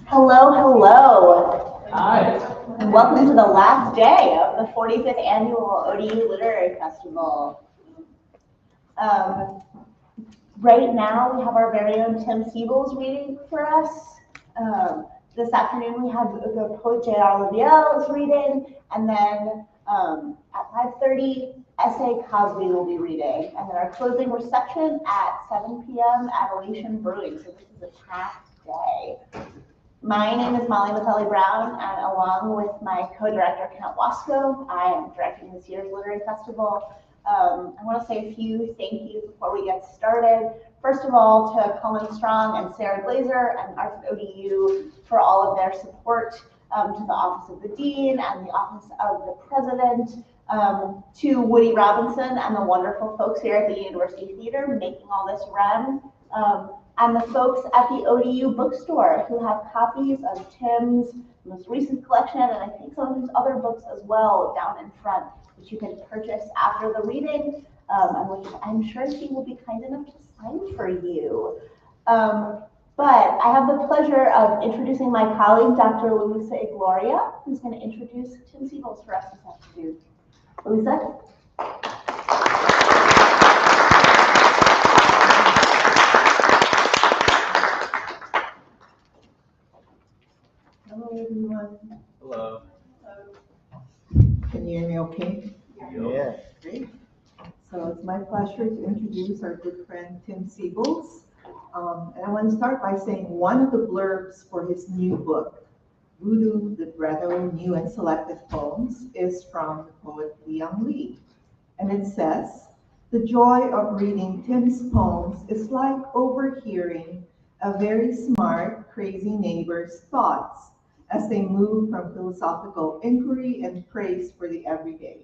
Hello, hello. Hi. And welcome to the last day of the 45th Annual ODU Literary Festival. Right now, we have our very own Tim Seibles reading for us. This afternoon, we have the poet J.R. Lavielle is reading, and then at 5:30, S.A. Cosby will be reading, and then our closing reception at 7 p.m. at Elation Brewing, so this is a packed day. My name is Molly Maselli-Brown, and along with my co-director, Kent Wasco, I am directing this year's Literary Festival. I want to say a few thank yous before we get started. First of all, to Colin Strong and Sarah Glazer and Arts at ODU for all of their support, to the Office of the Dean and the Office of the President, to Woody Robinson and the wonderful folks here at the University Theater making all this run, and the folks at the ODU bookstore who have copies of Tim's most recent collection, and I think some of his other books as well down in front, which you can purchase after the reading, and which I'm sure he will be kind enough to sign for you. But I have the pleasure of introducing my colleague, Dr. Luisa Igloria, who's going to introduce Tim Seibles for us this afternoon. Luisa? Hello, everyone. Hello. Can you hear me okay? Yeah. Great. So it's my pleasure to introduce our good friend Tim Seibles. And I want to start by saying one of the blurbs for his new book, Voodoo, Libretto, New and Selected Poems, is from the poet Liang Li. And it says, "The joy of reading Tim's poems is like overhearing a very smart, crazy neighbor's thoughts as they move from philosophical inquiry and praise for the everyday."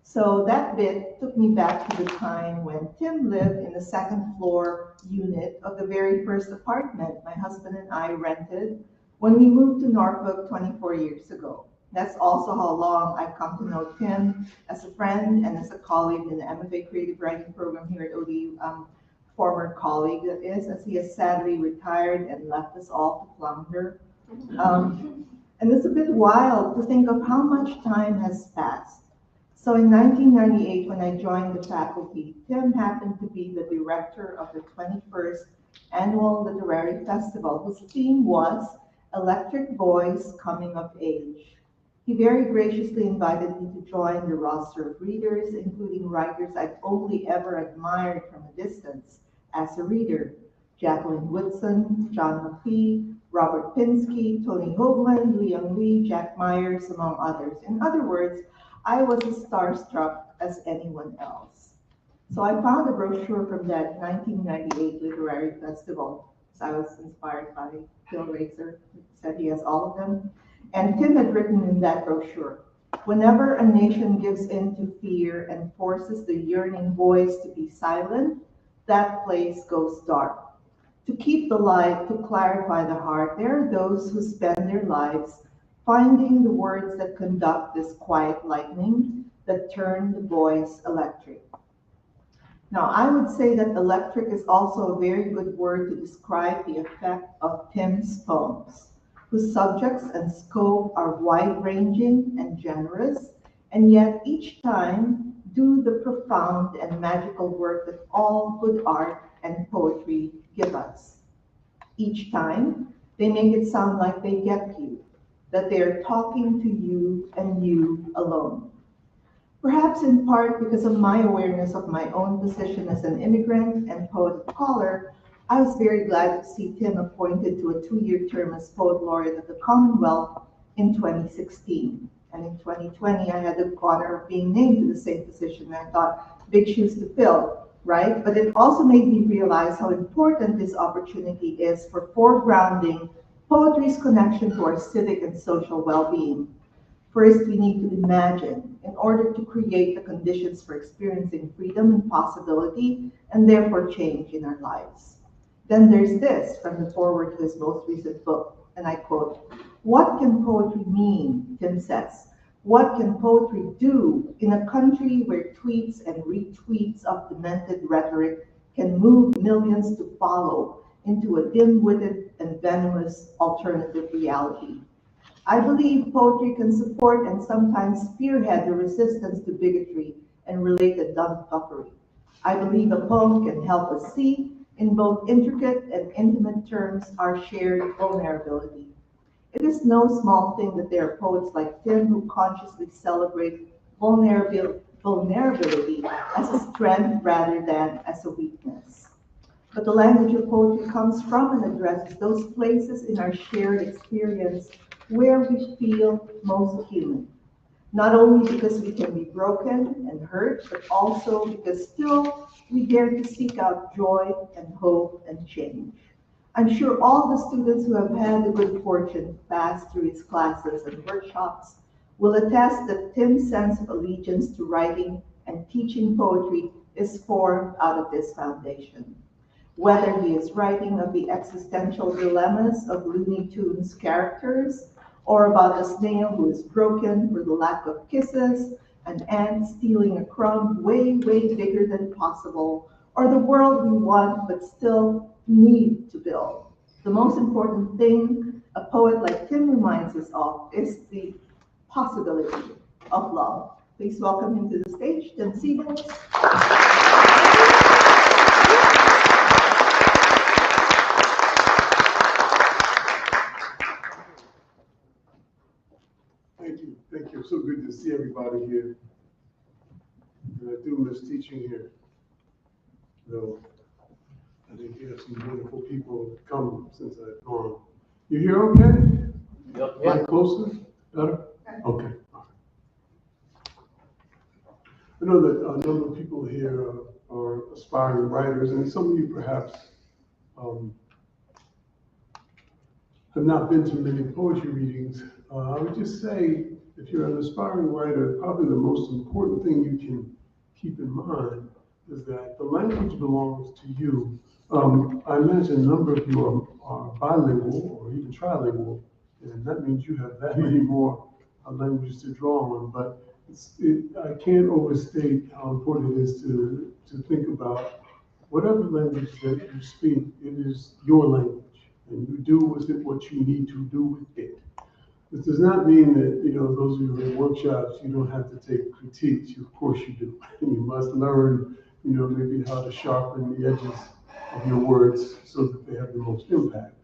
So that bit took me back to the time when Tim lived in the second floor unit of the very first apartment my husband and I rented when we moved to Norfolk 24 years ago. That's also how long I've come to know Tim as a friend and as a colleague in the MFA Creative Writing Program here at ODU. Former colleague that is, as he has sadly retired and left us all to plunder. And it's a bit wild to think of how much time has passed. So in 1998, when I joined the faculty, Tim happened to be the director of the 21st Annual Literary Festival, whose theme was Electric Boys Coming of Age. He very graciously invited me to join the roster of readers, including writers I'd only ever admired from a distance as a reader: Jacqueline Woodson, John McPhee, Robert Pinsky, Tony Hoagland, Liang Li, Jack Myers, among others. In other words, I was as starstruck as anyone else. So I found a brochure from that 1998 literary festival. So I was inspired by Bill Racer, who said he has all of them. And Tim had written in that brochure, "Whenever a nation gives in to fear and forces the yearning voice to be silent, that place goes dark. To keep the light, to clarify the heart, there are those who spend their lives finding the words that conduct this quiet lightning that turn the voice electric." Now, I would say that electric is also a very good word to describe the effect of Tim's poems, whose subjects and scope are wide-ranging and generous, and yet each time do the profound and magical work that all good art and poetry give us. Each time, they make it sound like they get you, that they are talking to you and you alone. Perhaps in part because of my awareness of my own position as an immigrant and poet of color, I was very glad to see Tim appointed to a 2-year term as Poet Laureate of the Commonwealth in 2016. And in 2020, I had the honor of being named to the same position, and I thought, big shoes to fill, right? But it also made me realize how important this opportunity is for foregrounding poetry's connection to our civic and social well-being. First, we need to imagine in order to create the conditions for experiencing freedom and possibility, and therefore change in our lives. Then there's this from the foreword to his most recent book, and I quote, "What can poetry mean?" Tim says. What can poetry do in a country where tweets and retweets of demented rhetoric can move millions to follow into a dim-witted and venomous alternative reality? I believe poetry can support and sometimes spearhead the resistance to bigotry and related dumbfuckery. I believe a poem can help us see, in both intricate and intimate terms, our shared vulnerability. It is no small thing that there are poets like Tim who consciously celebrate vulnerability as a strength rather than as a weakness. But the language of poetry comes from and addresses those places in our shared experience where we feel most human. Not only because we can be broken and hurt, but also because still we dare to seek out joy and hope and change. I'm sure all the students who have had the good fortune to pass through his classes and workshops will attest that Tim's sense of allegiance to writing and teaching poetry is formed out of this foundation. Whether he is writing of the existential dilemmas of Looney Tunes characters, or about a snail who is broken for the lack of kisses, an ant stealing a crumb way, way bigger than possible, or the world we want but still need to build. The most important thing a poet like Tim reminds us of is the possibility of love. Please welcome him to the stage, Tim Seibles. Thank you. So good to see everybody here. And I do miss teaching here. Though I think you have some wonderful people come since I've gone. You hear okay? Yep. Right closer? Better? Okay. I know that a number of people here are aspiring writers, and some of you perhaps have not been to many poetry readings. I would just say, if you're an aspiring writer, probably the most important thing you can keep in mind is that the language belongs to you. I imagine a number of you are bilingual or even trilingual, and that means you have that many more languages to draw on. But I can't overstate how important it is to think about whatever language that you speak, it is your language, and you do with it what you need to do with it. This does not mean that, those of you who are in workshops, you don't have to take critiques. Of course you do. And you must learn, maybe how to sharpen the edges of your words so that they have the most impact.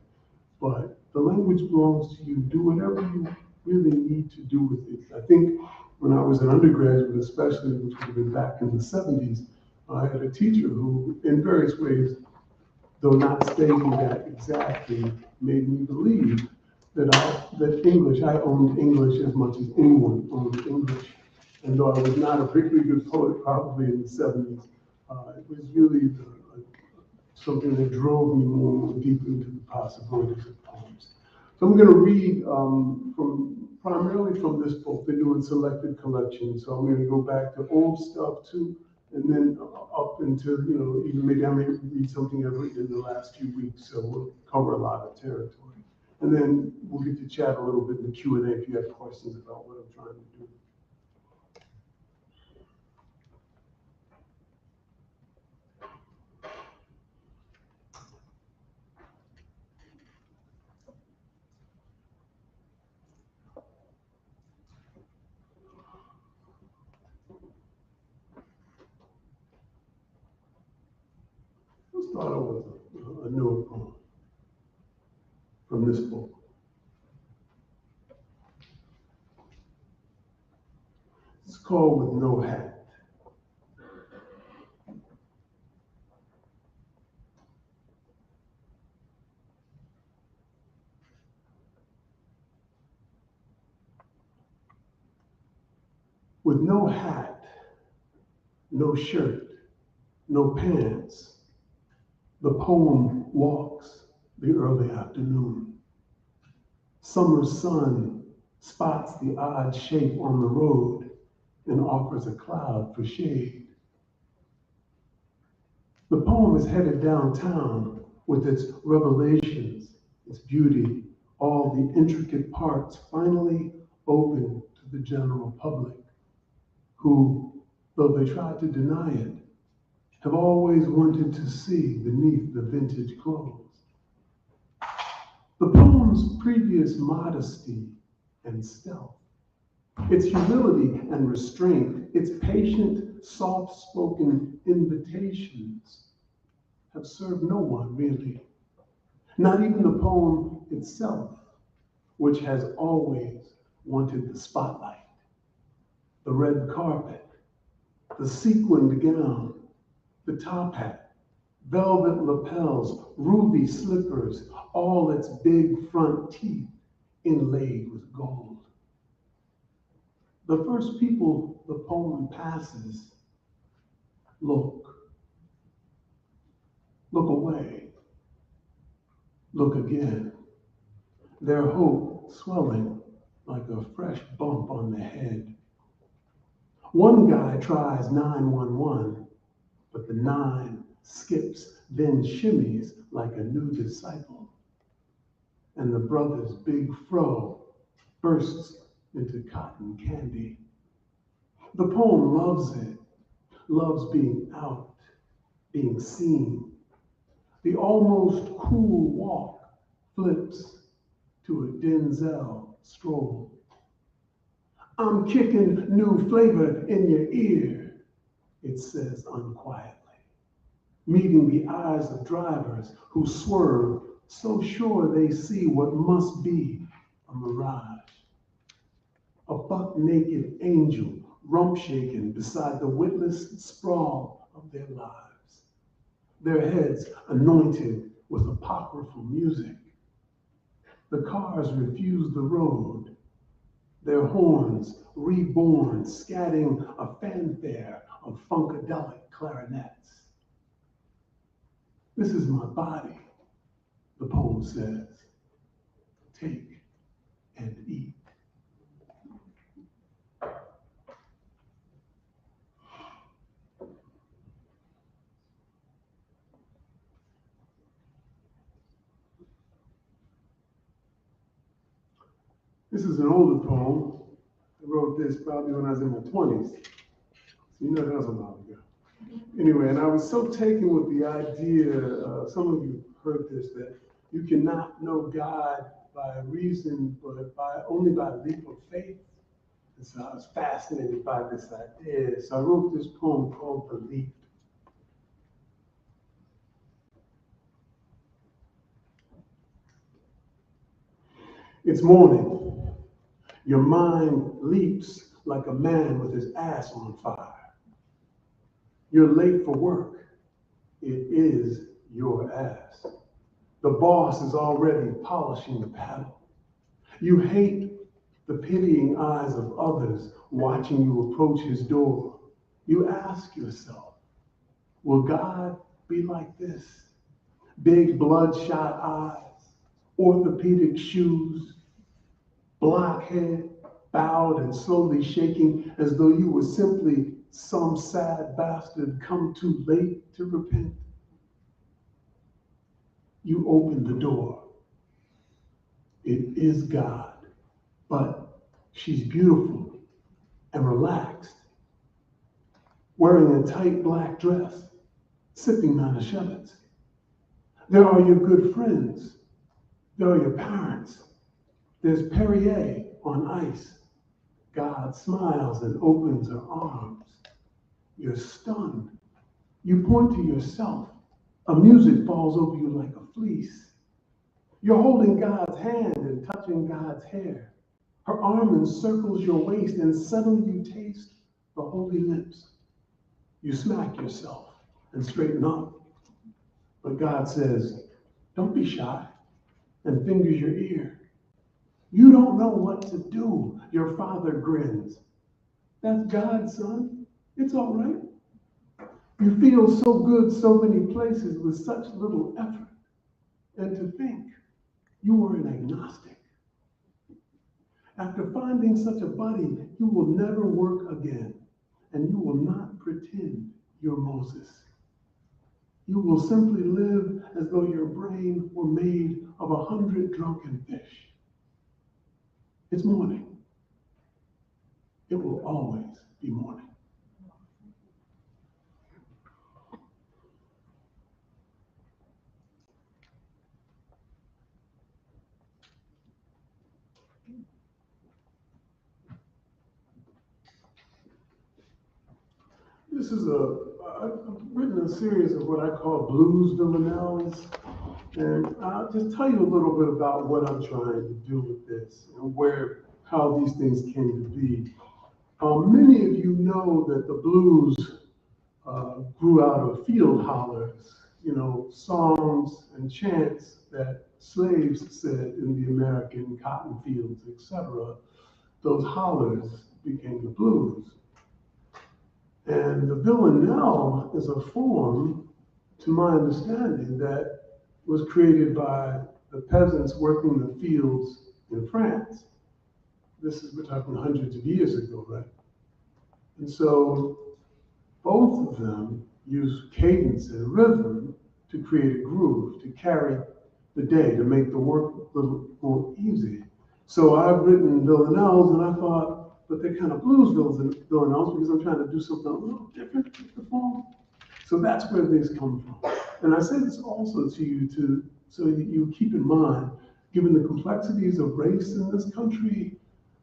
But the language belongs to you. Do whatever you really need to do with it. I think when I was an undergraduate, especially, which would have been back in the 70s, I had a teacher who, in various ways, though not stating that exactly, made me believe that English, I owned English as much as anyone owned English. And though I was not a particularly good poet, probably in the 70s, it was really something that drove me more deep into the possibilities of poems. So I'm going to read primarily from this book. They're doing selected collections, so I'm going to go back to old stuff too, and then up into, even maybe I may read something I've written in the last few weeks, so we'll cover a lot of territory. And then we'll get to chat a little bit in the Q&A if you have questions about what I'm trying to do. Let's start off with a newer poem from this book. It's called With No Hat. With no hat, no shirt, no pants, the poem walks the early afternoon. Summer sun spots the odd shape on the road and offers a cloud for shade. The poem is headed downtown with its revelations, its beauty, all the intricate parts finally open to to the general public who, though they tried to deny it, have always wanted to see beneath the vintage clothes. The poem's previous modesty and stealth, its humility and restraint, its patient, soft-spoken invitations have served no one really, not even the poem itself, which has always wanted the spotlight, the red carpet, the sequined gown, the top hat, velvet lapels, ruby slippers, all its big front teeth inlaid with gold. The first people the poem passes look away, look again, their hope swelling like a fresh bump on the head. One guy tries 911, but the 9 skips, then shimmies like a new disciple. And the brother's big fro bursts into cotton candy. The poem loves it, loves being out, being seen. The almost cool walk flips to a Denzel stroll. I'm kicking new flavor in your ear, it says unquietly, meeting the eyes of drivers who swerve, so sure they see what must be a mirage. A buck-naked angel rump-shaken beside the witless sprawl of their lives, their heads anointed with apocryphal music. The cars refuse the road, their horns reborn, scatting a fanfare of funkadelic clarinets. This is my body, the poem says. Take and eat. This is an older poem. I wrote this probably when I was in my 20s. So you know that was a while ago. Anyway, and I was so taken with the idea, some of you heard this, that you cannot know God by reason, but only by leap of faith. And so I was fascinated by this idea. So I wrote this poem called The Leap. It's morning. Your mind leaps like a man with his ass on fire. You're late for work. It is your ass. The boss is already polishing the paddle. You hate the pitying eyes of others watching you approach his door. You ask yourself, will God be like this? Big bloodshot eyes, orthopedic shoes, black head, bowed and slowly shaking as though you were simply some sad bastard come too late to repent. You open the door. It is God, but she's beautiful and relaxed, wearing a tight black dress, sipping Manischewitz. There are your good friends. There are your parents. There's Perrier on ice. God smiles and opens her arms. You're stunned. You point to yourself. A music falls over you like a fleece. You're holding God's hand and touching God's hair. Her arm encircles your waist, and suddenly you taste the holy lips. You smack yourself and straighten up. But God says, don't be shy, and fingers your ear. You don't know what to do. Your father grins. That's God, son. It's all right. You feel so good so many places with such little effort. And to think you were an agnostic. After finding such a buddy, you will never work again, and you will not pretend you're Moses. You will simply live as though your brain were made of 100 drunken fish. It's morning. it will always be morning. This is I've written a series of what I call blues villanelles, and I'll just tell you a little bit about what I'm trying to do with this and how these things came to be. Many of you know that the blues grew out of field hollers, songs and chants that slaves said in the American cotton fields, etc. Those hollers became the blues. And the villanelle is a form, to my understanding, that was created by the peasants working the fields in France. We're talking hundreds of years ago, right? And so both of them use cadence and rhythm to create a groove, to carry the day, to make the work a little more easy. So I've written villanelles, and I thought, but they're kind of blues villanelles because I'm trying to do something a little different with the form. So that's where these come from. And I say this also to you so you keep in mind, given the complexities of race in this country,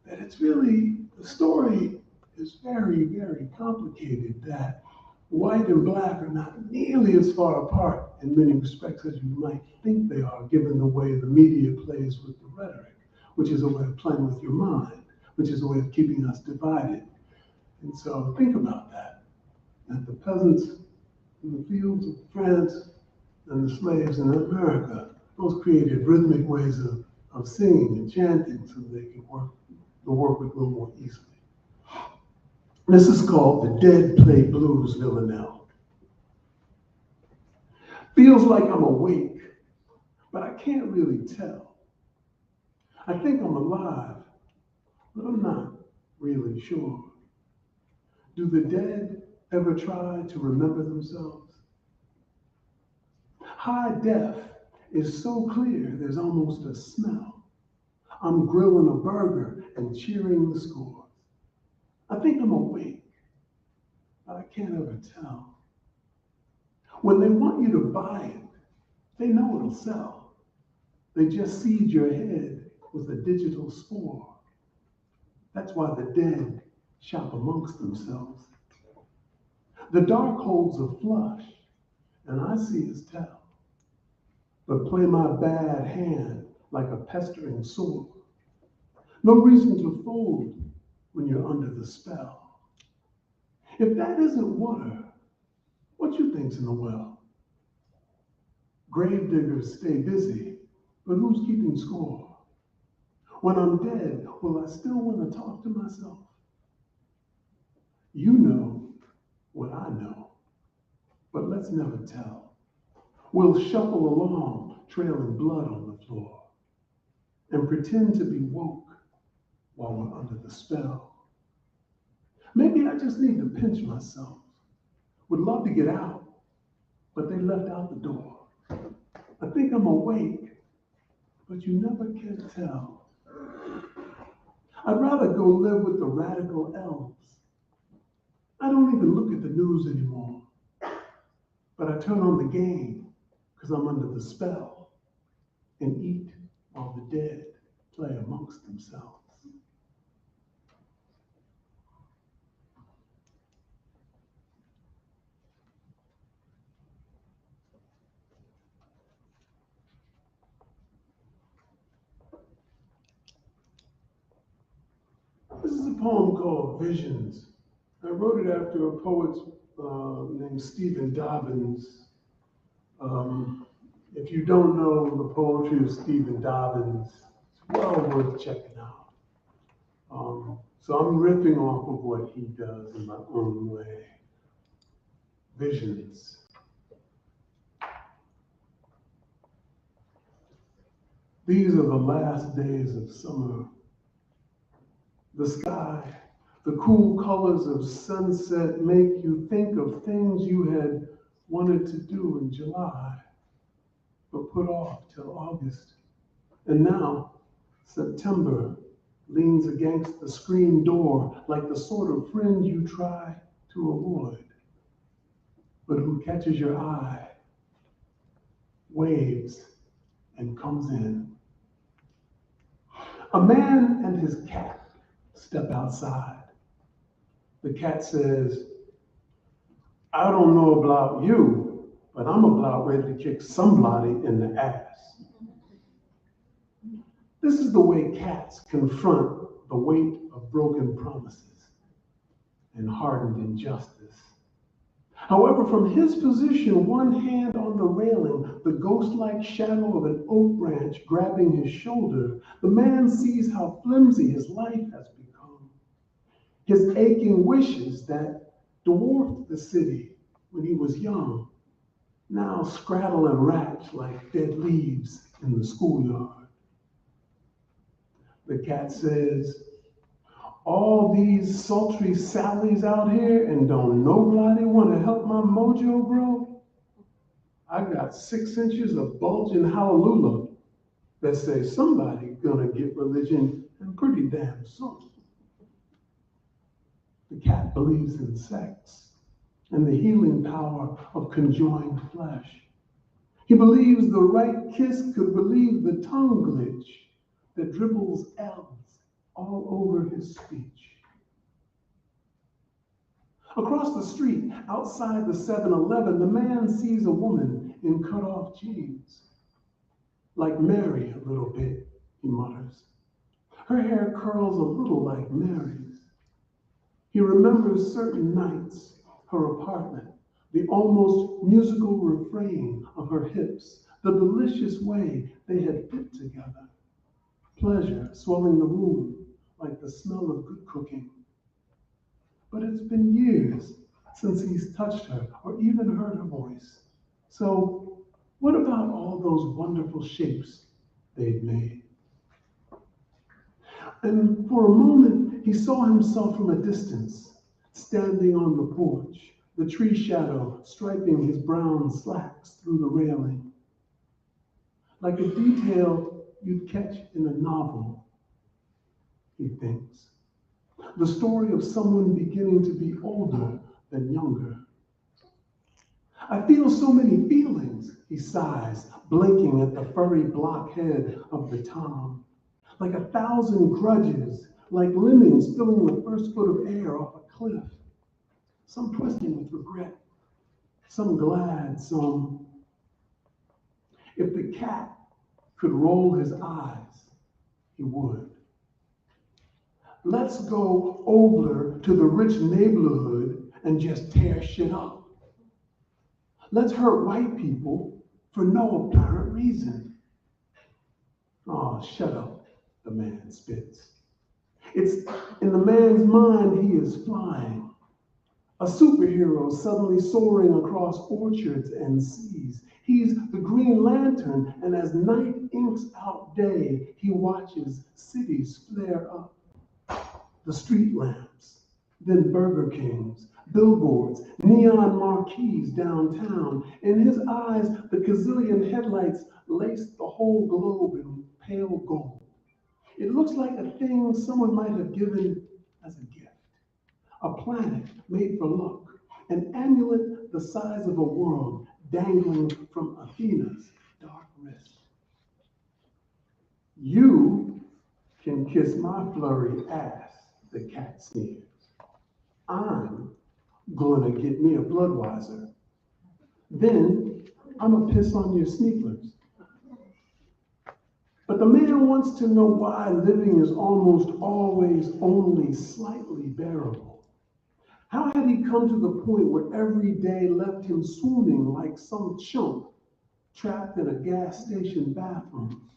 that it's really, the story is very, very complicated, that white and black are not nearly as far apart in many respects as you might think they are, given the way the media plays with the rhetoric, which is a way of playing with your mind, which is a way of keeping us divided. And so think about that the peasants in the fields of France and the slaves in America, those created rhythmic ways of singing and chanting so they could work a little more easily. This is called the Dead Play Blues Villanelle. Feels like I'm awake, but I can't really tell. I think I'm alive, but I'm not really sure. Do the dead ever try to remember themselves? High def is so clear there's almost a smell. I'm grilling a burger and cheering the scores. I think I'm awake, but I can't ever tell. When they want you to buy it, they know it'll sell. They just seed your head with a digital spore. That's why the dead shop amongst themselves. The dark holds a flush, and I see as tell, but play my bad hand like a pestering sore. No reason to fold when you're under the spell. If that isn't water, what you think's in the well? Gravediggers stay busy, but who's keeping score? When I'm dead, will I still want to talk to myself? You know what I know, but let's never tell. We'll shuffle along, trailing blood on the floor, and pretend to be woke while we're under the spell. Maybe I just need to pinch myself. Would love to get out, but they left out the door. I think I'm awake, but you never can tell. I'd rather go live with the radical elves. I don't even look at the news anymore, but I turn on the game because I'm under the spell and eat while the dead play amongst themselves. This is a poem called Visions. I wrote it after a poet named Stephen Dobbins. If you don't know the poetry of Stephen Dobbins, it's well worth checking out. So I'm riffing off of what he does in my own way. Visions. These are the last days of summer. The sky, the cool colors of sunset make you think of things you had wanted to do in July, but put off till August. And now, September leans against the screen door like the sort of friend you try to avoid, but who catches your eye, waves, and comes in. A man and his cat step outside. The cat says, I don't know about you, but I'm about ready to kick somebody in the ass. This is the way cats confront the weight of broken promises and hardened injustice. However, from his position, one hand on the railing, the ghost-like shadow of an oak branch grabbing his shoulder, the man sees how flimsy his life has become. His aching wishes that dwarfed the city when he was young now scrattle and ratch like dead leaves in the schoolyard. The cat says, all these sultry sallies out here and don't nobody want to help my mojo grow? I got 6 inches of bulging hallelujah that says somebody gonna get religion and pretty damn soon. The cat believes in sex and the healing power of conjoined flesh. He believes the right kiss could relieve the tongue glitch that dribbles L's all over his speech. Across the street, outside the 7-Eleven, the man sees a woman in cut-off jeans. Like Mary a little bit, he mutters. Her hair curls a little like Mary's. He remembers certain nights, her apartment, the almost musical refrain of her hips, the delicious way they had fit together. Pleasure swelling the room like the smell of good cooking. But it's been years since he's touched her or even heard her voice. So what about all those wonderful shapes they'd made? And for a moment, he saw himself from a distance, standing on the porch, the tree shadow striping his brown slacks through the railing. Like a detail you'd catch in a novel, he thinks. The story of someone beginning to be older than younger. I feel so many feelings, he sighs, blinking at the furry blockhead of the tom. Like 1,000 grudges, like lemmings filling the first foot of air off a cliff. Some twisting with regret, some glad, some... If the cat could roll his eyes, he would. Let's go over to the rich neighborhood and just tear shit up. Let's hurt white people for no apparent reason. Oh, shut up, the man spits. It's in the man's mind he is flying. A superhero suddenly soaring across orchards and seas. He's the Green Lantern, and as night inks out day, he watches cities flare up. The street lamps, then Burger Kings, billboards, neon marquees downtown. In his eyes, the gazillion headlights lace the whole globe in pale gold. It looks like a thing someone might have given as a gift. A planet made for luck, an amulet the size of a world dangling from Athena's dark wrist. You can kiss my flurry ass, the cat sneers. I'm gonna get me a Budweiser. Then I'm gonna piss on your sneakers. But the man wants to know why living is almost always only slightly bearable. How had he come to the point where every day left him swooning like some chump trapped in a gas station bathroom?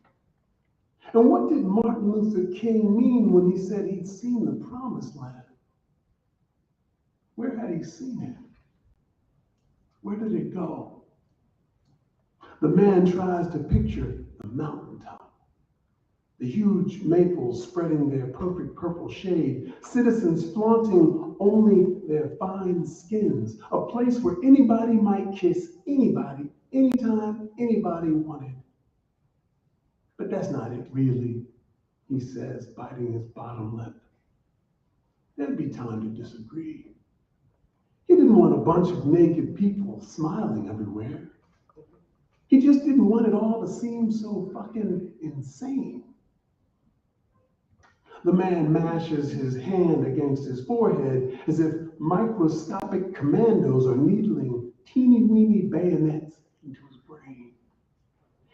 And what did Martin Luther King mean when he said he'd seen the promised land? Where had he seen it? Where did it go? The man tries to picture the mountaintop, the huge maples spreading their perfect purple shade, citizens flaunting only their fine skins, a place where anybody might kiss anybody, anytime anybody wanted. But that's not it, really. he says, biting his bottom lip. There'd be time to disagree. He didn't want a bunch of naked people smiling everywhere. He just didn't want it all to seem so fucking insane. The man mashes his hand against his forehead as if microscopic commandos are needling teeny-weeny bayonets into his brain.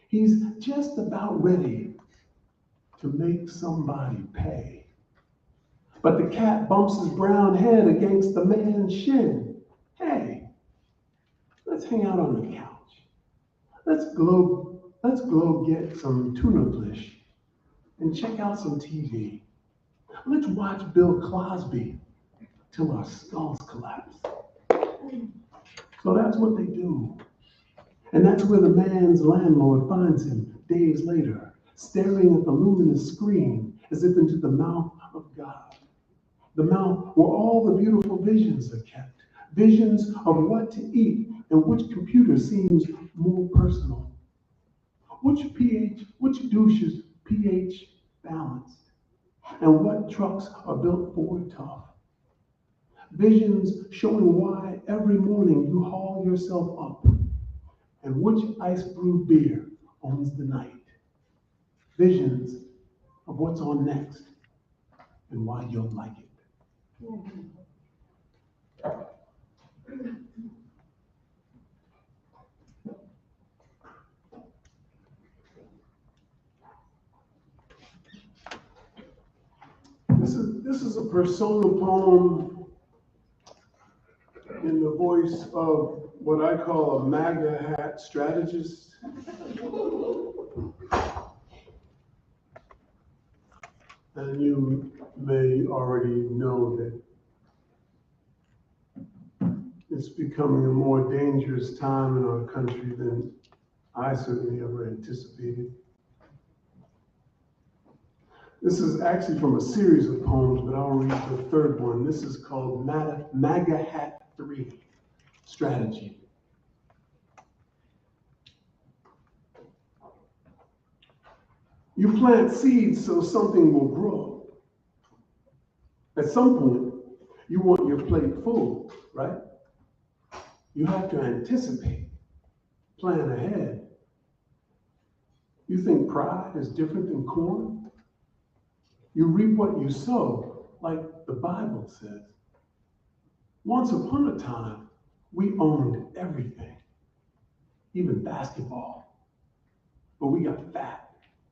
He's just about ready to make somebody pay. But the cat bumps his brown head against the man's shin. Hey, let's hang out on the couch. Let's go get some tuna fish and check out some TV. Let's watch Bill Cosby till our skulls collapse. So that's what they do. And that's where the man's landlord finds him days later, staring at the luminous screen as if into the mouth of God. The mouth where all the beautiful visions are kept. Visions of what to eat and which computer seems more personal. Which douche's pH balanced, and what trucks are built Ford tough. Visions showing why every morning you haul yourself up, and which ice brewed beer owns the night. Visions of what's on next, and why you'll like it. This is a persona poem in the voice of what I call a MAGA hat strategist. And you may already know that it's becoming a more dangerous time in our country than I certainly ever anticipated. This is actually from a series of poems, but I'll read the third one. This is called MAGA Hat 3 Strategy. You plant seeds so something will grow. At some point, you want your plate full, right? You have to anticipate, plan ahead. You think pride is different than corn? You reap what you sow, like the Bible says. Once upon a time, we owned everything, even basketball. But we got fat,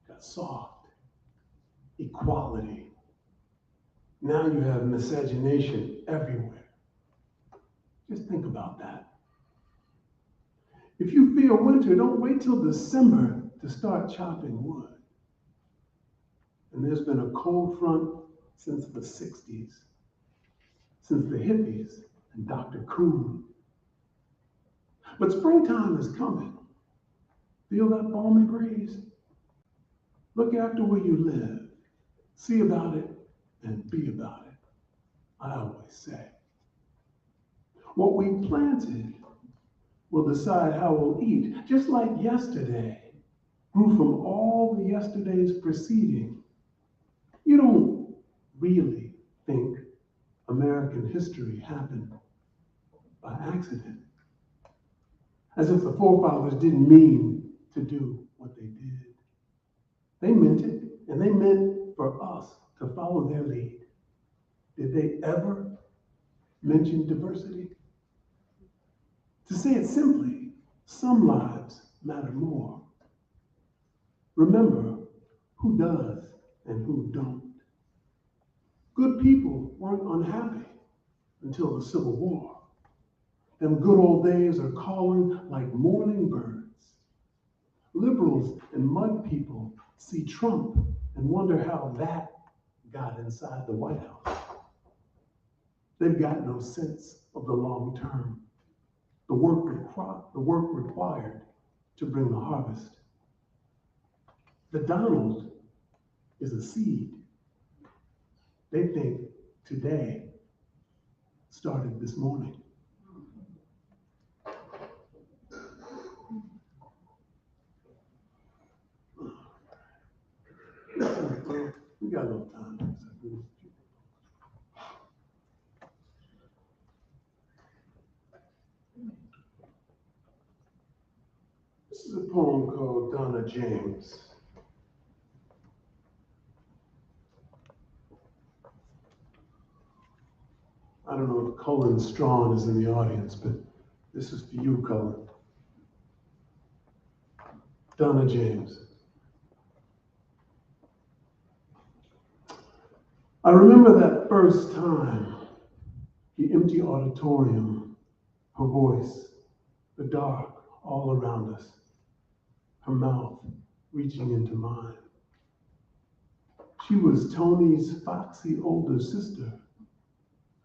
got soft, equality. Now you have miscegenation everywhere. Just think about that. If you fear winter, don't wait till December to start chopping wood. And there's been a cold front since the 60s, since the hippies and Dr. Kuhn. But springtime is coming. Feel that balmy breeze? Look after where you live. See about it and be about it, I always say. What we planted will decide how we'll eat, just like yesterday grew from all the yesterdays preceding. You don't really think American history happened by accident, as if the forefathers didn't mean to do what they did. They meant it, and they meant for us to follow their lead. Did they ever mention diversity? To say it simply, some lives matter more. Remember who does and who don't. Good people weren't unhappy until the Civil War. Them good old days are calling like morning birds. Liberals and mud people see Trump and wonder how that got inside the White House. They've got no sense of the long term, the work required to bring the harvest. The Donald is a seed. They think today started this morning. got a little time. This is a poem called Donna James. I don't know if Cullen Strawn is in the audience, but this is for you, Cullen. Donna James. I remember that first time, the empty auditorium, her voice, the dark all around us, her mouth reaching into mine. She was Tony's foxy older sister,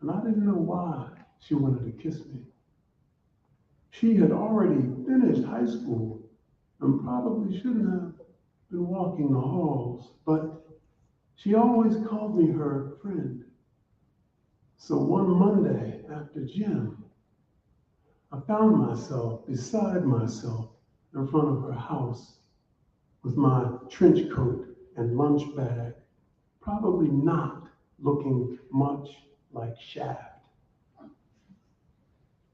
and I didn't know why she wanted to kiss me. She had already finished high school and probably shouldn't have been walking the halls, but she always called me her friend. So one Monday after gym, I found myself beside myself in front of her house with my trench coat and lunch bag, probably not looking much like Shaft.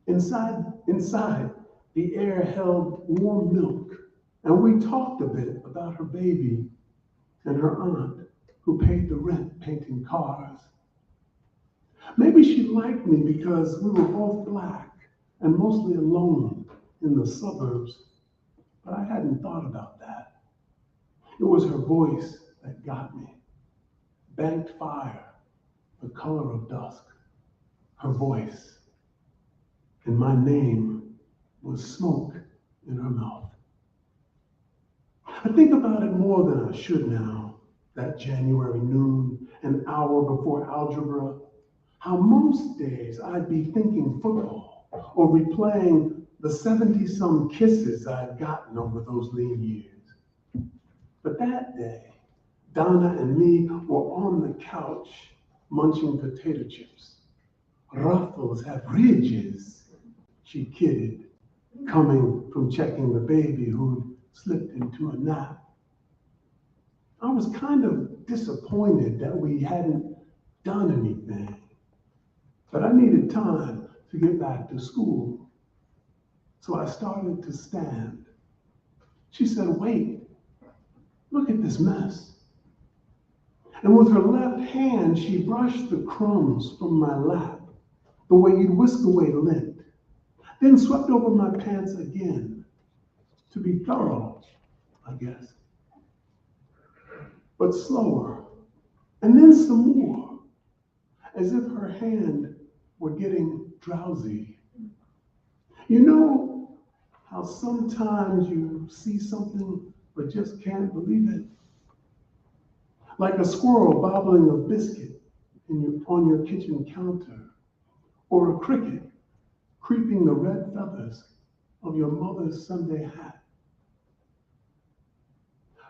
Inside, the air held warm milk, and we talked a bit about her baby and her aunt who paid the rent painting cars. Maybe she liked me because we were both Black and mostly alone in the suburbs, but I hadn't thought about that. It was her voice that got me. Banked fire, the color of dusk, her voice. And my name was smoke in her mouth. I think about it more than I should now, that January noon, an hour before algebra, how most days I'd be thinking football or replaying the 70-some kisses I'd gotten over those lean years. But that day, Donna and me were on the couch munching potato chips. Ruffles have ridges, she kidded, coming from checking the baby who'd slipped into a nap. I was kind of disappointed that we hadn't done anything, but I needed time to get back to school. So I started to stand. She said, "Wait, look at this mess." And with her left hand, she brushed the crumbs from my lap, the way you'd whisk away lint, then swept over my pants again, to be thorough, I guess. But slower, and then some more, as if her hand were getting drowsy. You know how sometimes you see something but just can't believe it? Like a squirrel bobbling a biscuit on your kitchen counter, or a cricket creeping the red feathers of your mother's Sunday hat.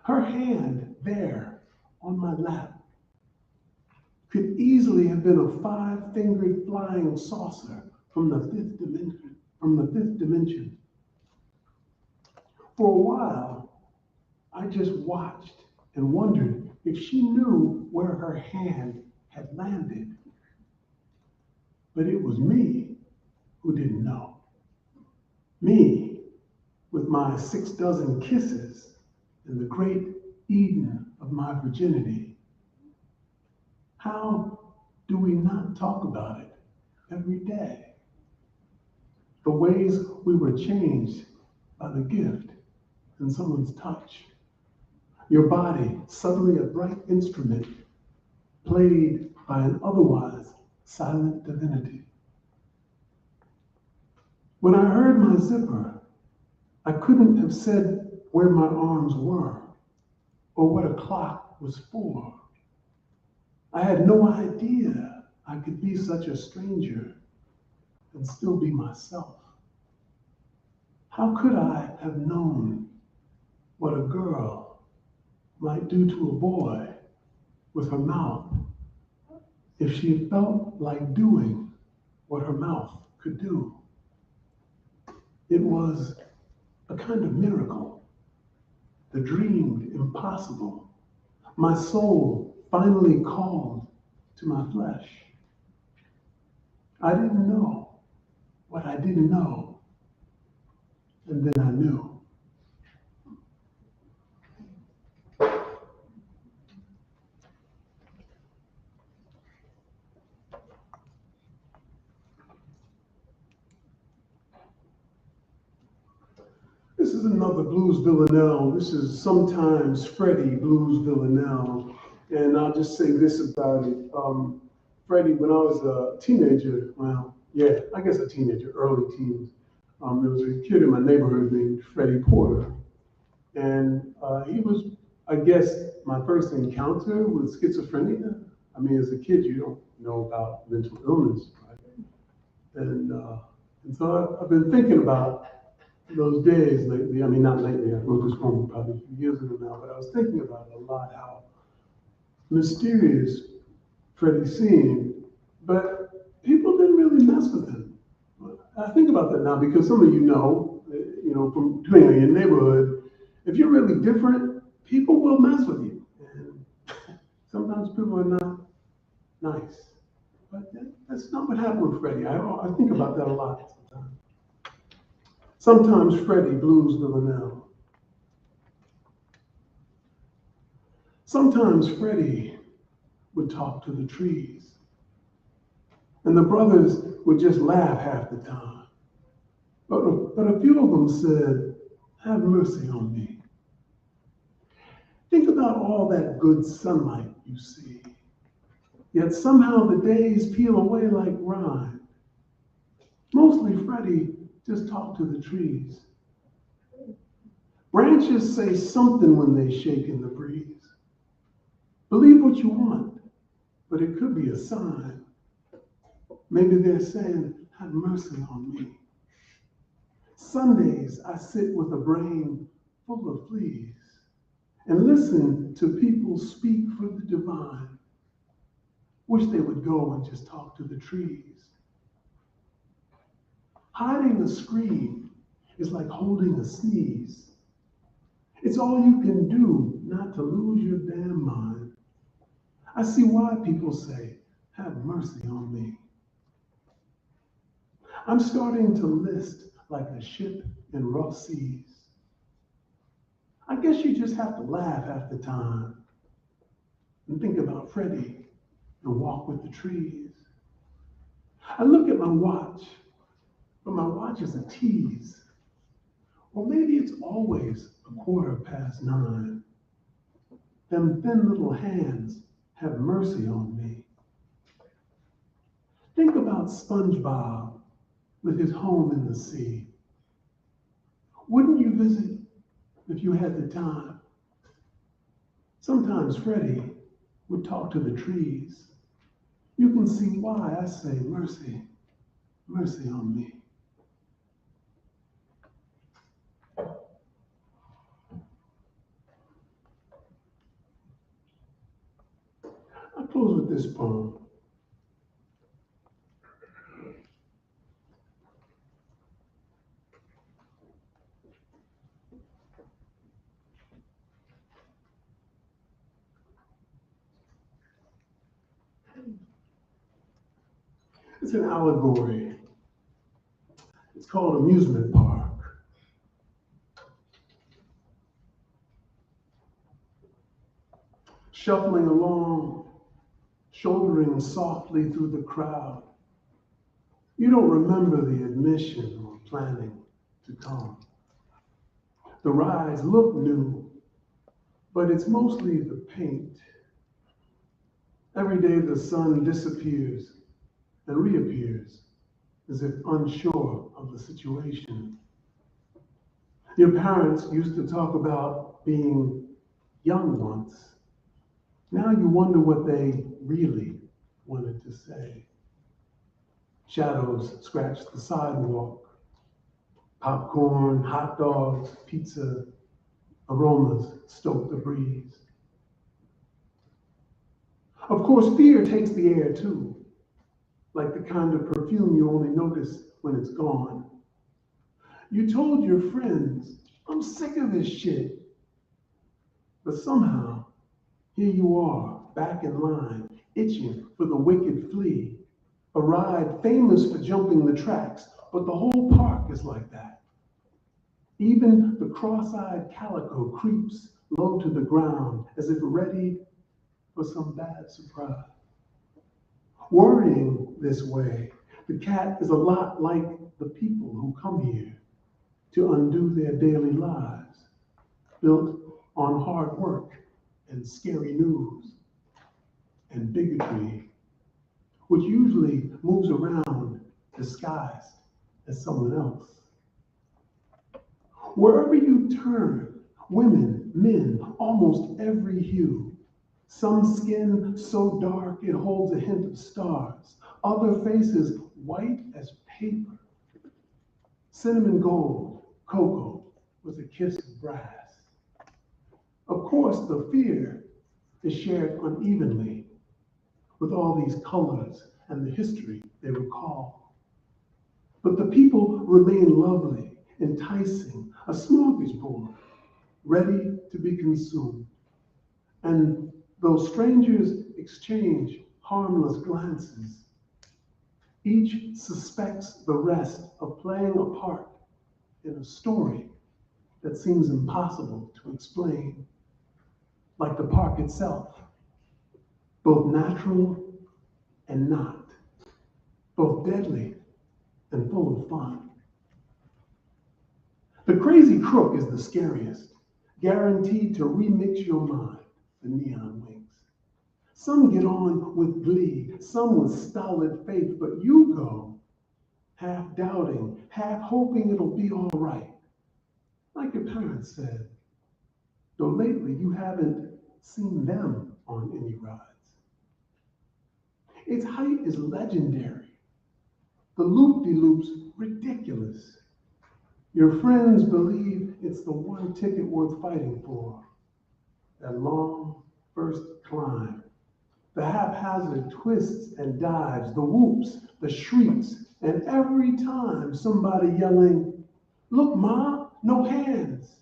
Her hand there on my lap could easily have been a 5-fingered flying saucer from the fifth dimension. For a while, I just watched and wondered if she knew where her hand had landed. But it was me who didn't know. Me, with my 6 dozen kisses and the great Eden of my virginity. How do we not talk about it every day? The ways we were changed by the gift and someone's touch. Your body, suddenly a bright instrument, played by an otherwise silent divinity. When I heard my zipper, I couldn't have said where my arms were or what a clock was for. I had no idea I could be such a stranger and still be myself. How could I have known what a girl might do to a boy with her mouth if she felt like doing what her mouth could do? It was a kind of miracle, the dreamed impossible. My soul finally called to my flesh. I didn't know what I didn't know, and then I knew. This is another blues villanelle. This is sometimes Freddie blues villanelle. And I'll just say this about it. Freddie, when I was a teenager, well, yeah, I guess a teenager, early teens, there was a kid in my neighborhood named Freddie Porter. And he was, I guess, my first encounter with schizophrenia. I mean, as a kid, you don't know about mental illness, right? And so I've been thinking about those days lately. I mean, not lately, I wrote this poem probably a few years ago now, but I was thinking about it a lot, how mysterious Freddie seemed, but people didn't really mess with him. I think about that now because some of you know, from depending on your neighborhood, if you're really different, people will mess with you. And sometimes people are not nice. But that's not what happened with Freddie. I think about that a lot sometimes. Sometimes Freddie blues villanelle. Sometimes Freddie would talk to the trees, and the brothers would just laugh half the time. But a few of them said, "Have mercy on me." Think about all that good sunlight you see, yet somehow the days peel away like rind. Mostly Freddie just talked to the trees. Branches say something when they shake in the breeze. Believe what you want, but it could be a sign. Maybe they're saying, "Have mercy on me." Sundays, I sit with a brain full of fleas and listen to people speak for the divine. Wish they would go and just talk to the trees. Hiding a scream is like holding a sneeze. It's all you can do not to lose your damn mind. I see why people say, "Have mercy on me." I'm starting to list like a ship in rough seas. I guess you just have to laugh half the time and think about Freddie and walk with the trees. I look at my watch, but my watch is a tease. Or maybe it's always 9:15. Them thin little hands have mercy on me. Think about SpongeBob with his home in the sea. Wouldn't you visit if you had the time? Sometimes Freddie would talk to the trees. You can see why I say mercy, mercy on me. I close with this poem. It's an allegory. It's called Amusement Park. Shuffling along, shouldering softly through the crowd. You don't remember the admission or planning to come. The rides look new, but it's mostly the paint. Every day the sun disappears and reappears as if unsure of the situation. Your parents used to talk about being young once. Now you wonder what they really wanted to say. Shadows scratch the sidewalk. Popcorn, hot dogs, pizza, aromas stoke the breeze. Of course, fear takes the air too, like the kind of perfume you only notice when it's gone. You told your friends, "I'm sick of this shit." But somehow, here you are, back in line, itching for the wicked flea. A ride famous for jumping the tracks, but the whole park is like that. Even the cross-eyed calico creeps low to the ground as if ready for some bad surprise. Worrying this way, the cat is a lot like the people who come here to undo their daily lives, built on hard work and scary news and bigotry, which usually moves around disguised as someone else. Wherever you turn, women, men, almost every hue. Some skin so dark it holds a hint of stars, other faces white as paper. Cinnamon gold, cocoa, with a kiss of brass. Of course, the fear is shared unevenly with all these colors and the history they recall. But the people remain lovely, enticing, a smorgasbord, ready to be consumed. And though strangers exchange harmless glances, each suspects the rest of playing a part in a story that seems impossible to explain, like the park itself, both natural and not, both deadly and full of fun. The crazy crook is the scariest, guaranteed to remix your mind, the neon wings. Some get on with glee, some with stolid faith, but you go half doubting, half hoping it'll be all right. Like your parents said, though lately you haven't seen them on any rides. Its height is legendary, the loop-de-loops ridiculous. Your friends believe it's the one ticket worth fighting for. That long first climb, the haphazard twists and dives, the whoops, the shrieks, and every time somebody yelling, "Look, Ma, no hands."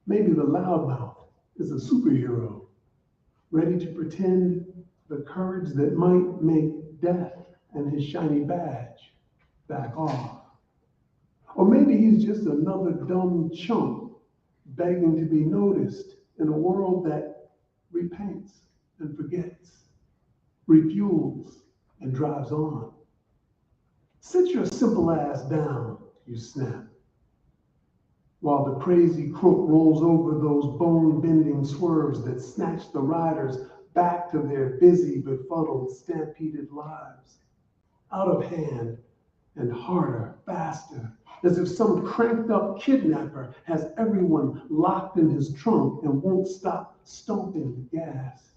Maybe the loudmouth is a superhero, ready to pretend the courage that might make death and his shiny badge back off. Or maybe he's just another dumb chump begging to be noticed in a world that repaints and forgets, refuels and drives on. Sit your simple ass down, you snap, while the crazy crook rolls over those bone-bending swerves that snatch the riders back to their busy, befuddled, stampeded lives, out of hand and harder, faster, as if some cranked-up kidnapper has everyone locked in his trunk and won't stop stomping the gas.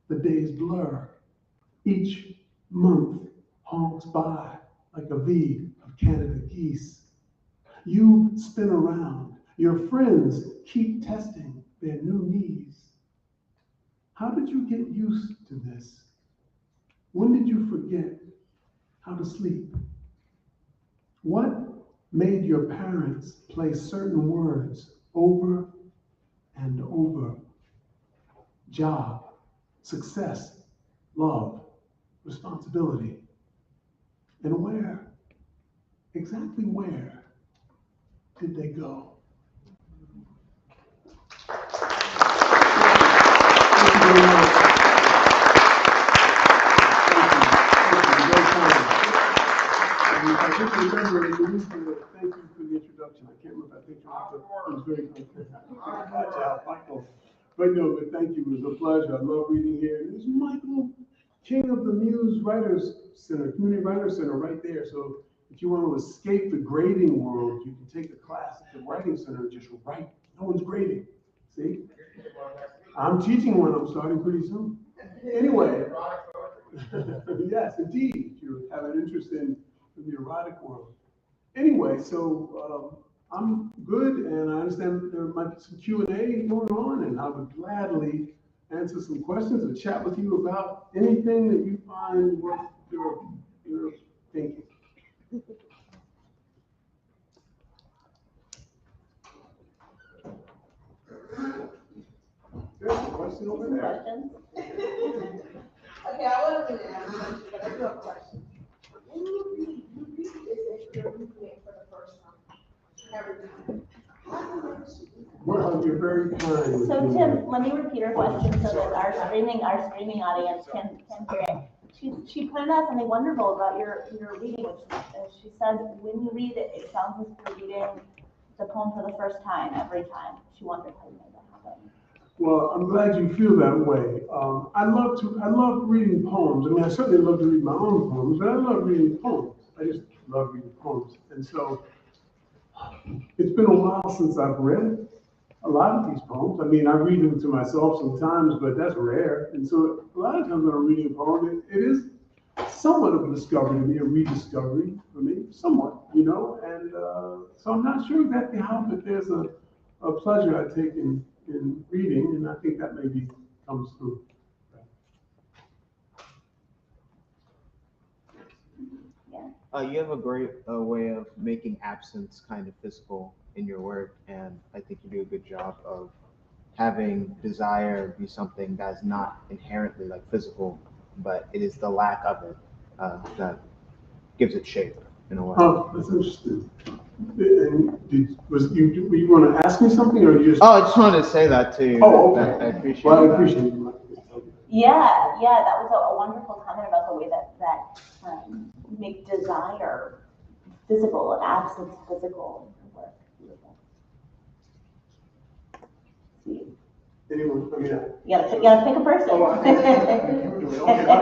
The days blur. Each month honks by like a V of Canada geese. You spin around. Your friends keep testing their new knees. How did you get used to this? When did you forget how to sleep? What made your parents play certain words over and over? Job, success, love, responsibility. And where, exactly where, did they go? Thank you very much. I just remember you used to thank you for the introduction. I can't remember. I think it was very good. Good job, Michael. But no, but thank you. It was a pleasure. I love reading here. There's Michael, King of the Muse Writers Center, Community Writers Center, right there. So if you want to escape the grading world, you can take a class at the Writing Center and just write. No one's grading. See? I'm teaching one. I'm starting pretty soon. Anyway, yes, indeed. If you have an interest in the erotic world. Anyway, so I'm good, and I understand there might be some Q&A going on, and I would gladly answer some questions or chat with you about anything that you find worth your thinking. There's a question. question over there. Questions? Okay, I want to read an answer, but I do have a question. When you read is if you're reading it for the first time, every time. How do you actually do that? Well, you're very kind. So Tim, let me repeat her question so that our streaming audience can hear it. She pointed out something wonderful about your reading, which she said, when you read it, it sounds like you're reading the poem for the first time, every time. She wondered how you made that happen. Well, I'm glad you feel that way. I love reading poems. I mean, I certainly love to read my own poems, but I love reading poems. I just love reading poems. And so it's been a while since I've read a lot of these poems. I mean, I read them to myself sometimes, but that's rare. And so a lot of times when I'm reading a poem, it is somewhat of a discovery to me, a rediscovery for me, somewhat, you know. And so I'm not sure exactly how, but there's a pleasure I take in reading, and I think that maybe comes through. You have a great way of making absence kind of physical in your work, and I think you do a good job of having desire be something that's not inherently like physical, but it is the lack of it that gives it shape in a way. Oh, that's interesting. And were you going to ask me something, or you just? Oh, I just wanted to say that to you. Oh, okay. I appreciate well, that. I appreciate it. Yeah, that was a wonderful comment about the way that make desire visible and absence physical in the work. Beautiful. See. Anyone? I mean, You gotta pick a person. Oh, okay. So how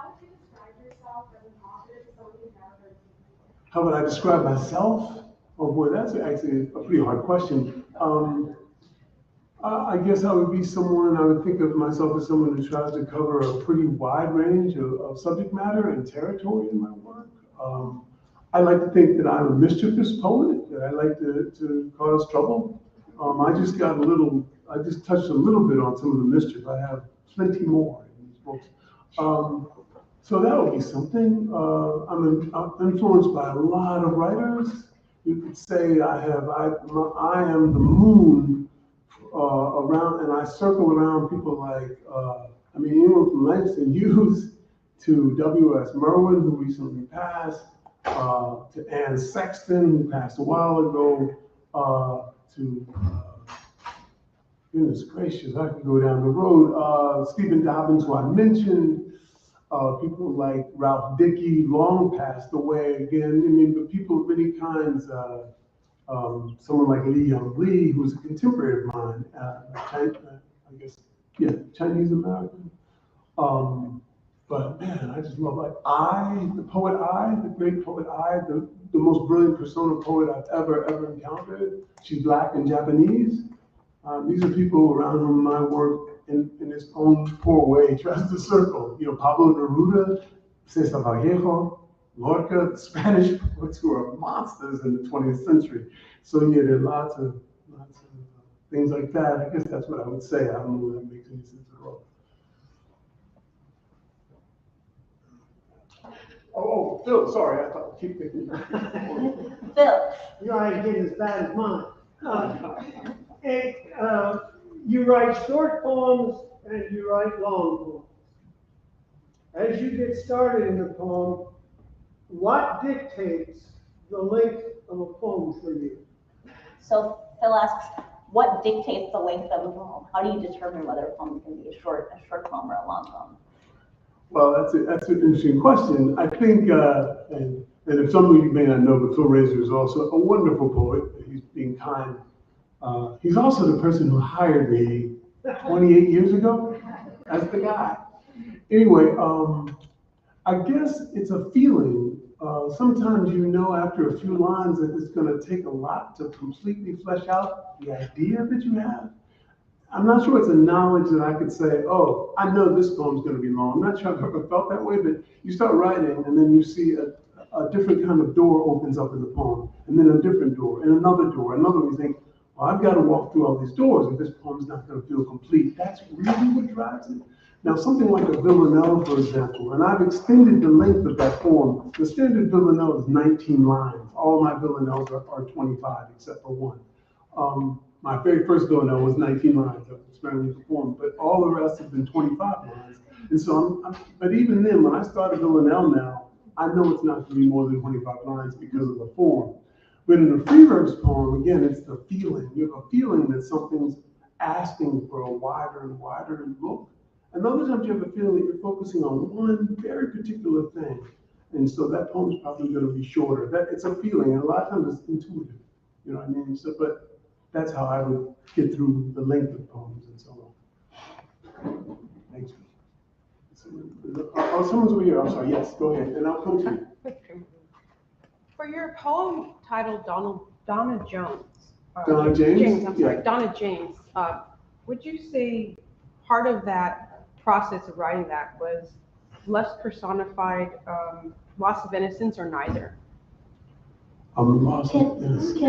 would you describe yourself as an author to someone who's never heard of you? How would I describe myself? Oh boy, that's actually a pretty hard question. I guess I would think of myself as someone who tries to cover a pretty wide range of subject matter and territory in my work. I like to think that I'm a mischievous poet, that I like to cause trouble. I just touched a little bit on some of the mischief. I have plenty more in these books. So that would be something. I'm influenced by a lot of writers. You could say I am the moon around, and I circle around people like, anyone from Langston Hughes to W.S. Merwin, who recently passed, to Anne Sexton, who passed a while ago, goodness gracious, I could go down the road. Stephen Dobbins, who I mentioned, people like Ralph Dickey, long passed away again. But people of many kinds. Someone like Lee Young Lee, who's a contemporary of mine, Chinese American. But man, I just love the poet the great poet the most brilliant persona poet I've ever encountered. She's Black and Japanese. These are people around whom my work in its own poor way tries to circle. Pablo Neruda, Cesar Vallejo, Lorca, Spanish poets who are monsters in the 20th century. So yeah, there are lots of things like that. I guess that's what I would say. I don't know if that makes any sense at all. Oh, Phil, sorry, I thought keep thinking. Phil. Your eyes getting as bad as mine. You write short poems and you write long poems. As you get started in a poem, what dictates the length of a poem for you? So Phil asks, what dictates the length of a poem? How do you determine whether a poem can be a short poem or a long poem? Well, that's an interesting question. I think, and if some of you may not know, but Phil Razor is also a wonderful poet. He's being kind. He's also the person who hired me 28 years ago. That's the guy. Anyway, I guess it's a feeling. Sometimes after a few lines that it's going to take a lot to completely flesh out the idea that you have. I'm not sure it's a knowledge that I could say, oh, I know this poem's going to be long. I'm not sure I've ever felt that way, but you start writing and then you see a different kind of door opens up in the poem, and then a different door, and another door, another one. You think, well, I've got to walk through all these doors if this poem's not going to feel complete. That's really what drives it. Now, something like a villanelle, for example, and I've extended the length of that poem. The standard villanelle is 19 lines. All my villanelles are 25, except for one. My very first villanelle was 19 lines of experimentally performed, but all the rest have been 25 lines. And so but even then, when I start a villanelle now, I know it's not going to be more than 25 lines because of the form. But in a free verse poem, again, it's the feeling. You have a feeling that something's asking for a wider and wider look. And other times you have a feeling that you're focusing on one very particular thing. And so that poem's probably going to be shorter. It's a feeling, and a lot of times it's intuitive. You know what I mean? So, but that's how I would get through the length of poems and so on. Thanks. Oh, someone's over here. I'm sorry. Yes, go ahead, and I'll come to you. For your poem titled Donna Jones. Donna James? I'm sorry, Yeah. Donna James. Would you say part of that process of writing that was less personified loss of innocence, or neither? Loss of innocence.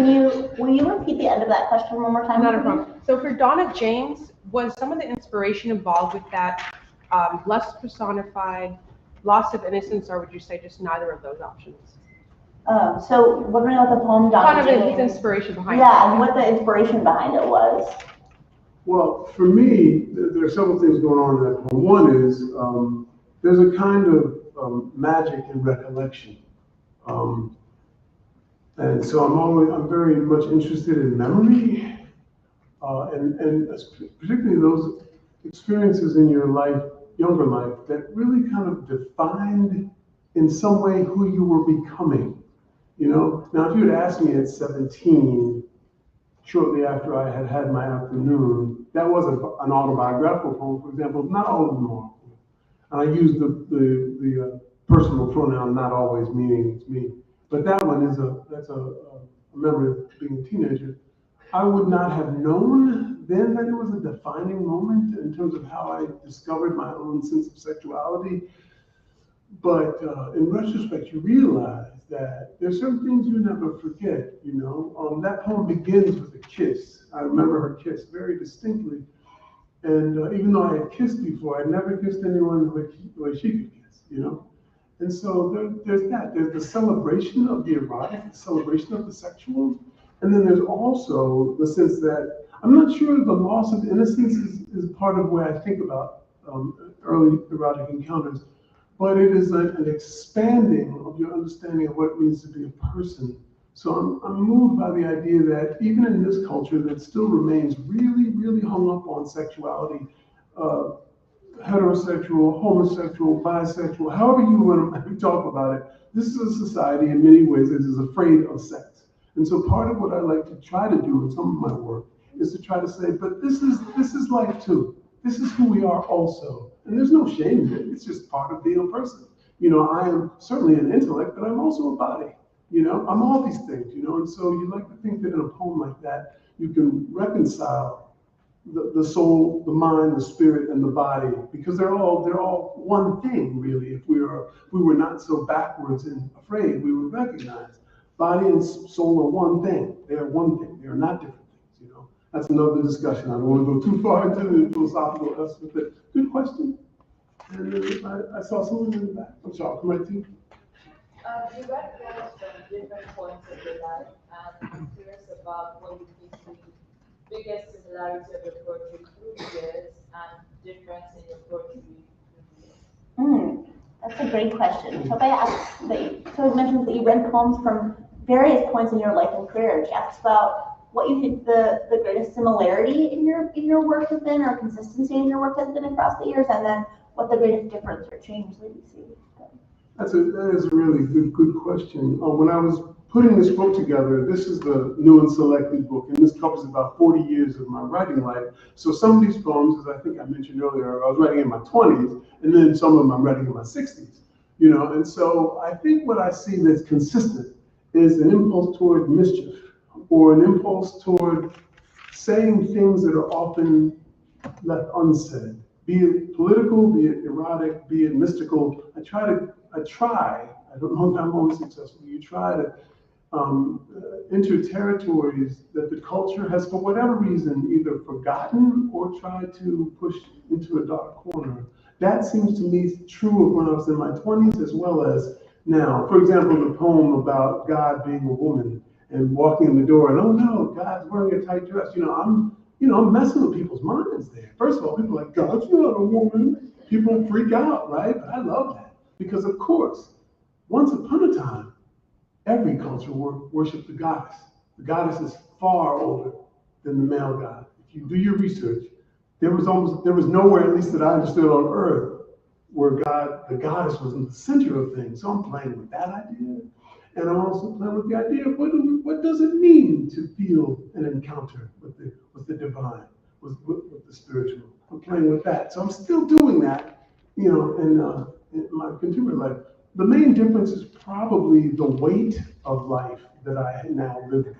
Will you repeat the end of that question one more time? Not a problem. So for Donna James, was some of the inspiration involved with that less personified loss of innocence, or would you say just neither of those options? So wondering about the poem Donna Kind of James. the inspiration behind it. Yeah, and what the inspiration behind it was. Well, for me, there are several things going on in that poem. One is there's a kind of magic in recollection. And so I'm very much interested in memory, and particularly those experiences in your life, younger life, that really kind of defined in some way who you were becoming. You know, now if you had asked me at 17, shortly after I had had my afternoon, that was an autobiographical poem, for example. Not all of them are. And I use the personal pronoun, not always, meaning it's me. But that one that's a memory of being a teenager. I would not have known then that it was a defining moment in terms of how I discovered my own sense of sexuality. But in retrospect, you realize that there's some things you never forget, you know. That poem begins with a kiss. I remember her kiss very distinctly. And even though I had kissed before, I'd never kissed anyone the way she could kiss, you know. And so there's that. There's the celebration of the erotic, the celebration of the sexual. And then there's also the sense that I'm not sure the loss of innocence is part of where I think about early erotic encounters. But it is an expanding of your understanding of what it means to be a person. So I'm moved by the idea that even in this culture that still remains really, really hung up on sexuality, heterosexual, homosexual, bisexual, however you want to talk about it, this is a society in many ways that is afraid of sex. And so part of what I like to try to do in some of my work is to try to say, but this is life too. This is who we are also. And there's no shame in it. It's just part of being a person. You know, I am certainly an intellect, but I'm also a body. You know, I'm all these things, you know. And so you like to think that in a poem like that, you can reconcile the soul, the mind, the spirit, and the body, because they're all one thing, really. If we were not so backwards and afraid, we would recognize body and soul are one thing. They are one thing. They are not different things, you know. That's another discussion. I don't want to go too far into the philosophical aspect, but good question. And I saw someone in the back. I'm sorry, I'll come right to you. You read poems from different points of your life, and I'm curious about what you think the biggest similarity of your poetry through the years and difference in your poetry through the years. That's a great question. So if I ask so it mentions that you read poems from various points in your life and career. She asks about what you think the greatest similarity in your work has been, or consistency in your work has been across the years, and then what the greatest difference or change that you see. That is a really good question. When I was putting this book together, this is the new and selected book, and this covers about 40 years of my writing life. So some of these poems, as I think I mentioned earlier, I was writing in my 20s, and then some of them I'm writing in my 60s. You know, and so I think what I see that's consistent is an impulse toward mischief, or an impulse toward saying things that are often left unsaid, be it political, be it erotic, be it mystical. I don't know if I'm always successful. You try to enter territories that the culture has, for whatever reason, either forgotten or tried to push into a dark corner. That seems to me true of when I was in my 20s as well as now. For example, the poem about God being a woman and walking in the door, and oh no, God's wearing a tight dress. I'm messing with people's minds there. First of all, people are like, God's not a woman. People freak out, right? But I love that because, of course, once upon a time, every culture worshipped the goddess. The goddess is far older than the male god. If you do your research, there was nowhere, at least that I understood on earth, where the goddess was in the center of things. So I'm playing with that idea. And I'm also playing with the idea of what does it mean to feel an encounter with the divine, with the spiritual. I'm playing with that. So I'm still doing that, in my contemporary life. The main difference is probably the weight of life that I now live with.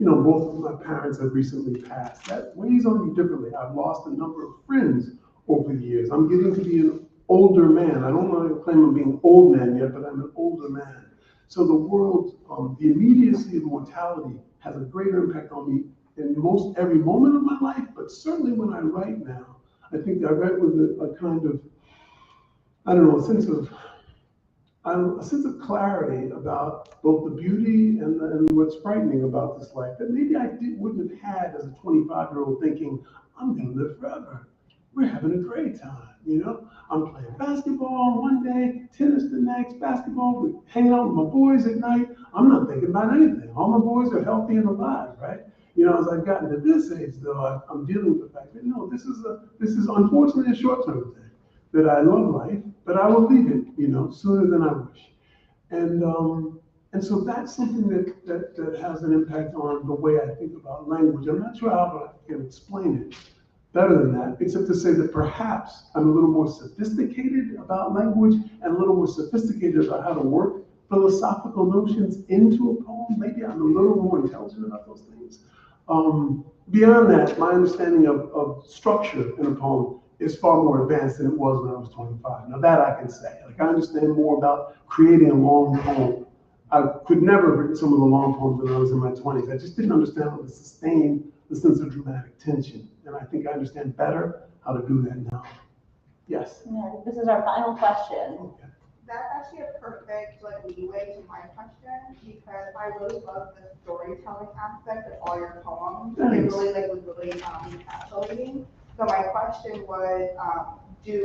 Both of my parents have recently passed. That weighs on me differently. I've lost a number of friends over the years. I'm getting to be an older man. I don't want to claim I'm being an old man yet, but I'm an older man. So the world, the immediacy of mortality has a greater impact on me in most every moment of my life, but certainly when I write now, I think I write with a kind of, I don't know, a sense of clarity about both the beauty and what's frightening about this life that maybe I wouldn't have had as a 25-year-old thinking, I'm going to live forever. We're having a great time, I'm playing basketball one day, tennis the next, basketball, we're hanging out with my boys at night. I'm not thinking about anything. All my boys are healthy and alive, right? As I've gotten to this age, though, I'm dealing with the fact that, no, this is unfortunately a short-term thing, that I love life, but I will leave it, sooner than I wish. And so that's something that has an impact on the way I think about language. I'm not sure how I can explain it better than that, except to say that perhaps I'm a little more sophisticated about language and a little more sophisticated about how to work philosophical notions into a poem. Maybe I'm a little more intelligent about those things. Beyond that, my understanding of structure in a poem is far more advanced than it was when I was 25. Now that I can say. I understand more about creating a long poem. I could never have written some of the long poems when I was in my 20s. I just didn't understand how to sustain the sense of dramatic tension. And I think I understand better how to do that now. Yes? Yeah, this is our final question. Okay. That's actually a perfect leeway to my question because I really love the storytelling aspect of all your poems. Thanks. It really was really encapsulating. So my question was,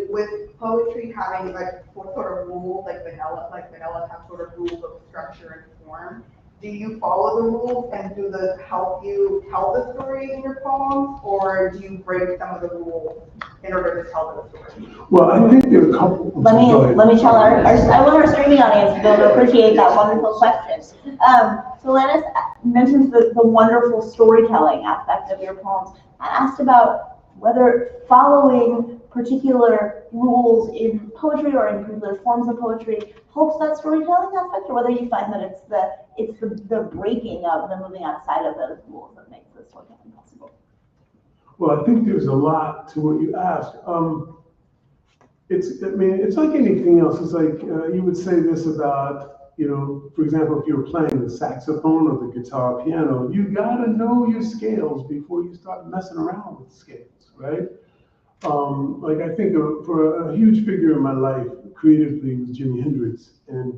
with poetry having what sort of rules, like vanilla have sort of rules of structure and form, do you follow the rules and do those help you tell the story in your poems, or do you break some of the rules in order to tell the story? Well, I think there are a couple. Let me tell I want our streaming audience to be able to appreciate that wonderful question. So Lannis mentions the wonderful storytelling aspect of your poems. I asked about whether following particular rules in poetry or in particular forms of poetry helps that storytelling aspect, or whether you find that it's the breaking of the moving outside of those rules that makes the storytelling possible. Well, I think there's a lot to what you asked. It's like anything else. It's like you would say this about, for example, if you were playing the saxophone or the guitar or piano, you gotta know your scales before you start messing around with scales, right? I think for a huge figure in my life, creatively, was Jimi Hendrix. And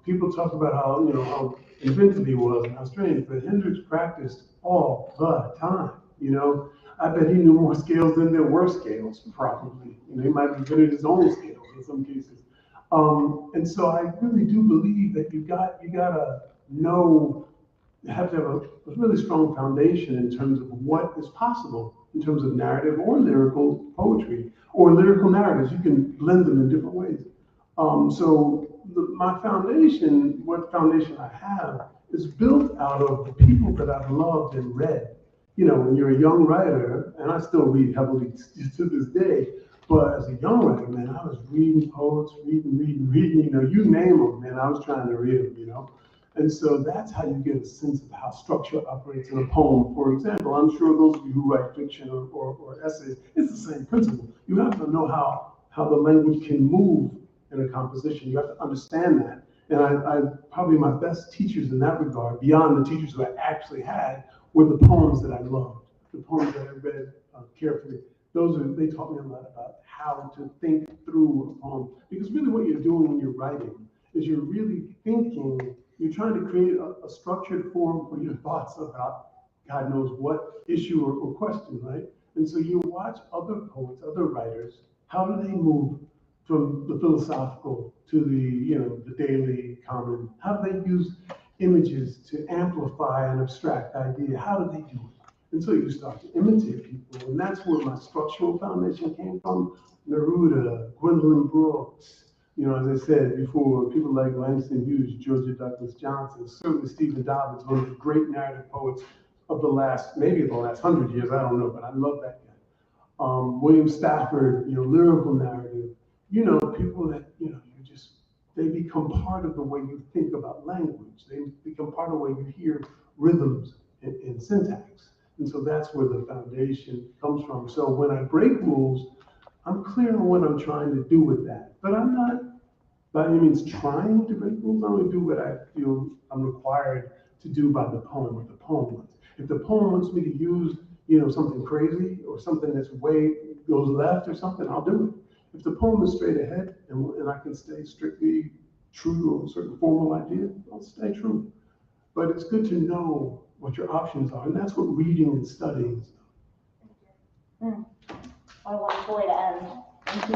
people talk about how inventive he was and how strange, but Hendrix practiced all the time, I bet he knew more scales than there were scales, probably. He might have invented his own scales in some cases. And so I really do believe that you gotta know, you have to have a really strong foundation in terms of what is possible in terms of narrative or lyrical poetry or lyrical narratives. You can blend them in different ways. My foundation, what foundation I have, is built out of the people that I've loved and read. When you're a young writer, and I still read heavily to this day, but as a young writer, man, I was reading poets, reading, you name them, man, I was trying to read them, And so that's how you get a sense of how structure operates in a poem. For example, I'm sure those of you who write fiction or essays, it's the same principle. You have to know how the language can move in a composition. You have to understand that. And I probably my best teachers in that regard, beyond the teachers who I actually had, were the poems that I loved, the poems that I read carefully. They taught me a lot about how to think through a poem. Because really what you're doing when you're writing is you're really thinking You're trying to create a structured form for your thoughts about God knows what issue or question, right? And so you watch other poets, other writers, how do they move from the philosophical to the daily common? How do they use images to amplify an abstract idea? How do they do it? And so you start to imitate people, and that's where my structural foundation came from. Neruda, Gwendolyn Brooks, as I said before, people like Langston Hughes, Georgia Douglas Johnson, certainly Stephen Dobbins, one of the great narrative poets of maybe the last 100 years, I don't know, but I love that guy. William Stafford, lyrical narrative, people that, they become part of the way you think about language. They become part of the way you hear rhythms and syntax. And so that's where the foundation comes from. So when I break rules, I'm clear on what I'm trying to do with that. But I'm not by any means trying to break rules. I only do what I feel I'm required to do by the poem, what the poem wants. If the poem wants me to use, something crazy or something that's goes left or something, I'll do it. If the poem is straight ahead and I can stay strictly true to a certain formal idea, I'll stay true. But it's good to know what your options are, and that's what reading and studying is. What a wonderful way to end. Thank you.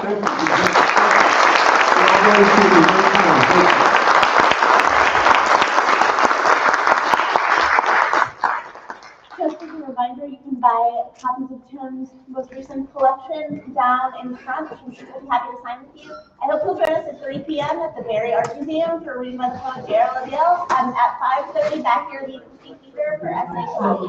Just as a reminder, you can buy copies of Tim's most recent collection down in front, which I'm sure we'll be happy to sign with you. I hope you'll join us at 3 p.m. at the Barry Art Museum for reading by the poet J.R. LaBelle, and at 5:30 back here at the Theater for essay class.